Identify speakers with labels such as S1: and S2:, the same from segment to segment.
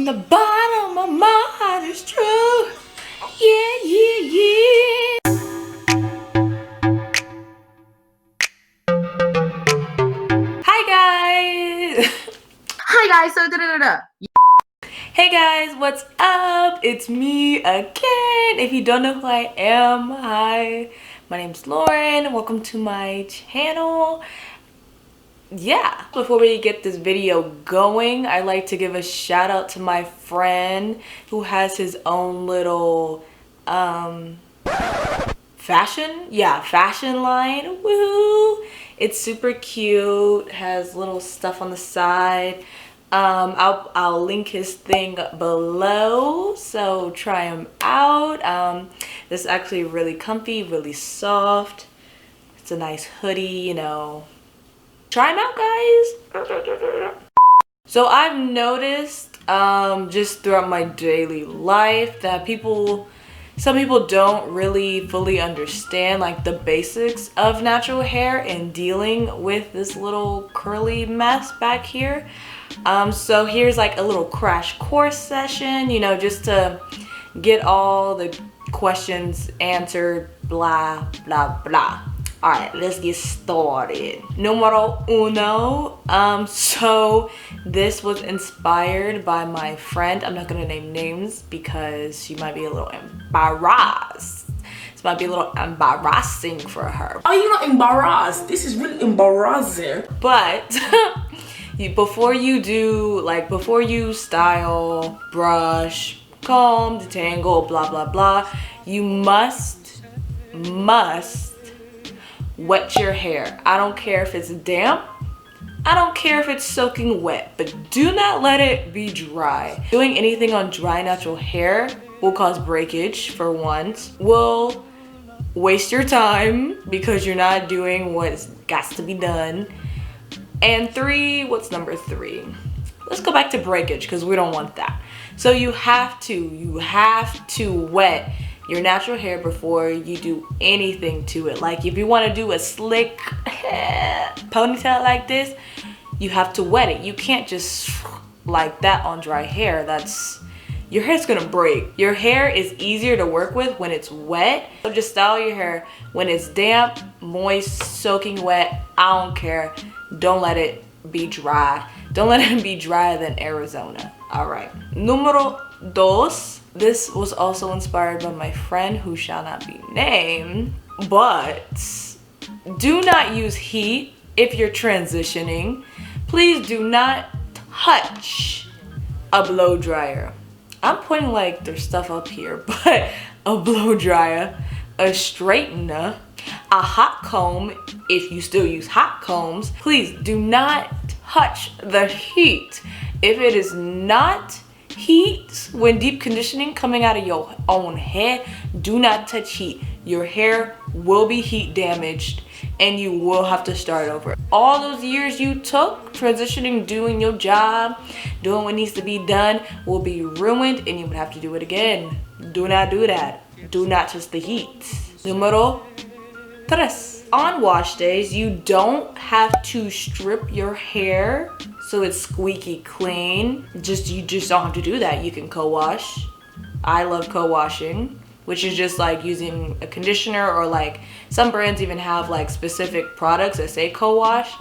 S1: the bottom of my heart is true. Yeah, yeah, yeah. Hi guys.
S2: Hi guys, so
S1: Hey guys, what's up? It's me again. If you don't know who I am, hi. My name's Lauren. Welcome to my channel. Yeah, before we get this video going, I'd like to give a shout out to my friend who has his own little fashion line. Woohoo! It's super cute, has little stuff on the side. I'll link his thing below, so try him out. This is actually really comfy, really soft. It's a nice hoodie, you know. Try them out, guys. So I've noticed just throughout my daily life that some people don't really fully understand like the basics of natural hair and dealing with this little curly mess back here. So here's like a little crash course session, you know, just to get all the questions answered, blah blah blah. All right, let's get started. Numero uno. So this was inspired by my friend. I'm not gonna name names because she might be a little embarrassed. This might be a little embarrassing for her.
S2: are you not embarrassed? This is really embarrassing.
S1: But before you style, brush, comb, detangle, blah blah blah, you must wet your hair. I don't care if it's damp, I don't care if it's soaking wet, but do not let it be dry. Doing anything on dry natural hair will cause breakage, for once, will waste your time because you're not doing what's got to be done. And what's number three? Let's go back to breakage because we don't want that. So you have to wet your natural hair before you do anything to it. Like if you want to do a slick ponytail like this, you have to wet it. You can't just like that on dry hair. Your hair's gonna break. Your hair is easier to work with when it's wet. So just style your hair when it's damp, moist, soaking wet. I don't care. Don't let it be dry. Don't let it be drier than Arizona. All right. Numero dos. This was also inspired by my friend who shall not be named, but do not use heat if you're transitioning. Please do not touch a blow dryer. I'm putting like their stuff up here, but a blow dryer, a straightener, a hot comb, if you still use hot combs, please do not touch the heat. If it is not heat when deep conditioning coming out of your own head, do not touch heat. Your hair will be heat damaged and you will have to start over. All those years you took transitioning, doing your job, doing what needs to be done will be ruined and you would have to do it again. Do not do that. Do not touch the heat. Numero tres. On wash days, you don't have to strip your hair so it's squeaky clean. You just don't have to do that. You can co-wash. I love co-washing, which is just like using a conditioner, or like some brands even have like specific products that say co-wash.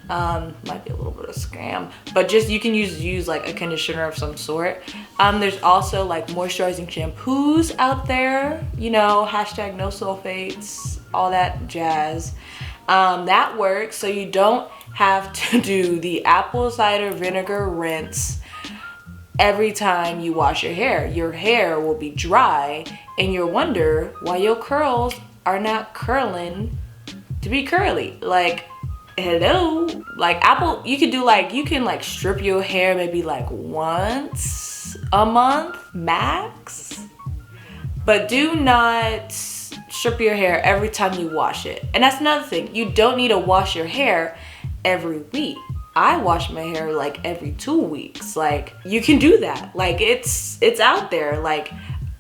S1: Might be a little bit of a scam, but just you can use like a conditioner of some sort. There's also like moisturizing shampoos out there, you know, hashtag no sulfates, all that jazz. That works, so you don't have to do the apple cider vinegar rinse every time you wash your hair. Your hair will be dry and you'll wonder why your curls are not curling to be curly. Like, hello. Like you can strip your hair maybe like once a month max, but do not strip your hair every time you wash it. And that's another thing, you don't need to wash your hair every week. I wash my hair like every 2 weeks. Like, you can do that. Like, it's out there. Like,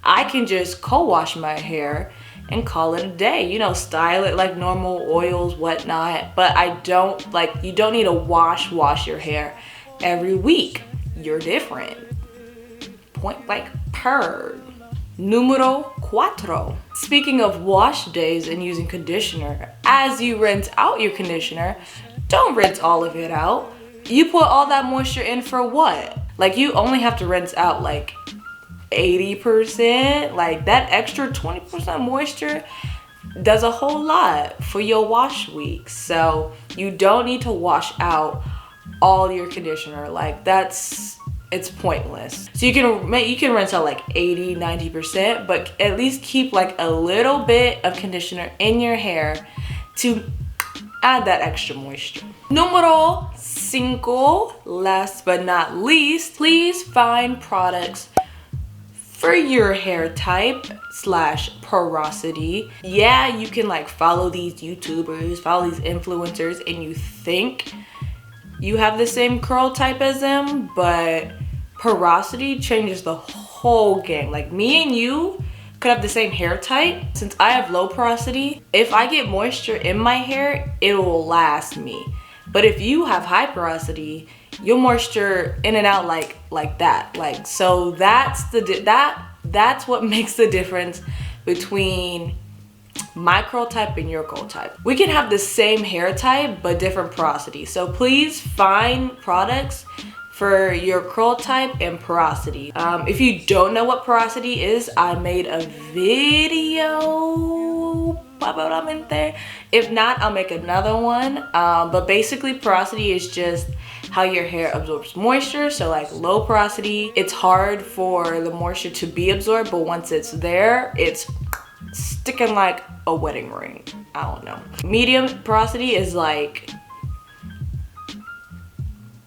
S1: I can just co-wash my hair and call it a day, you know, style it like normal, oils, whatnot. But you don't need to wash your hair every week. You're different. point blank purr. Numero cuatro. Speaking of wash days and using conditioner, as you rinse out your conditioner, don't rinse all of it out. You put all that moisture in for what? Like, you only have to rinse out like 80%. Like, that extra 20% moisture does a whole lot for your wash week. So you don't need to wash out all your conditioner. Like, it's pointless. So you can rinse out like 80-90%, but at least keep like a little bit of conditioner in your hair to add that extra moisture. Numero cinco, last but not least, please find products for your hair type / porosity. Yeah, you can like follow these YouTubers, follow these influencers, and you think you have the same curl type as them, but porosity changes the whole game. Like, me and you could have the same hair type. Since I have low porosity, if I get moisture in my hair, it will last me. But if you have high porosity, your moisture in and out like that. Like, so that's what makes the difference between my curl type and your curl type. We can have the same hair type but different porosity. So please find products for your curl type and porosity. If you don't know what porosity is, I made a video. If not, I'll make another one. But basically, porosity is just how your hair absorbs moisture. So like, low porosity, it's hard for the moisture to be absorbed, but once it's there, it's sticking like a wedding ring. I don't know. Medium porosity is like,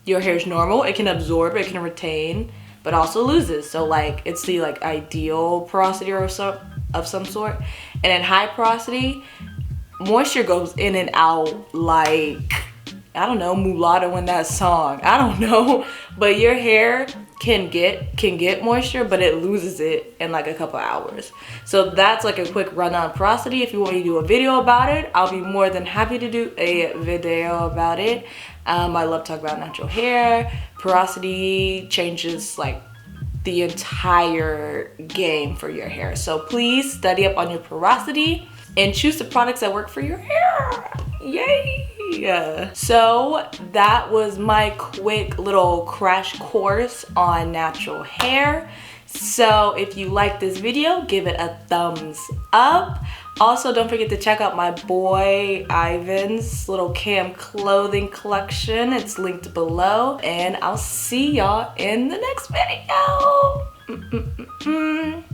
S1: your hair's normal, it can absorb, it can retain, but also loses. So like, it's the like ideal porosity of some sort. And in high porosity, moisture goes in and out like, I don't know, Mulatto in that song. I don't know. But your hair can get moisture, but it loses it in like a couple hours. So that's like a quick rundown on porosity. If you want me to do a video about it, I'll be more than happy to do a video about it. I love talking about natural hair. Porosity changes like the entire game for your hair. So please study up on your porosity and choose the products that work for your hair. Yay! So that was my quick little crash course on natural hair. So if you like this video, give it a thumbs up. Also, don't forget to check out my boy Ivan's little cam clothing collection. It's linked below. And I'll see y'all in the next video.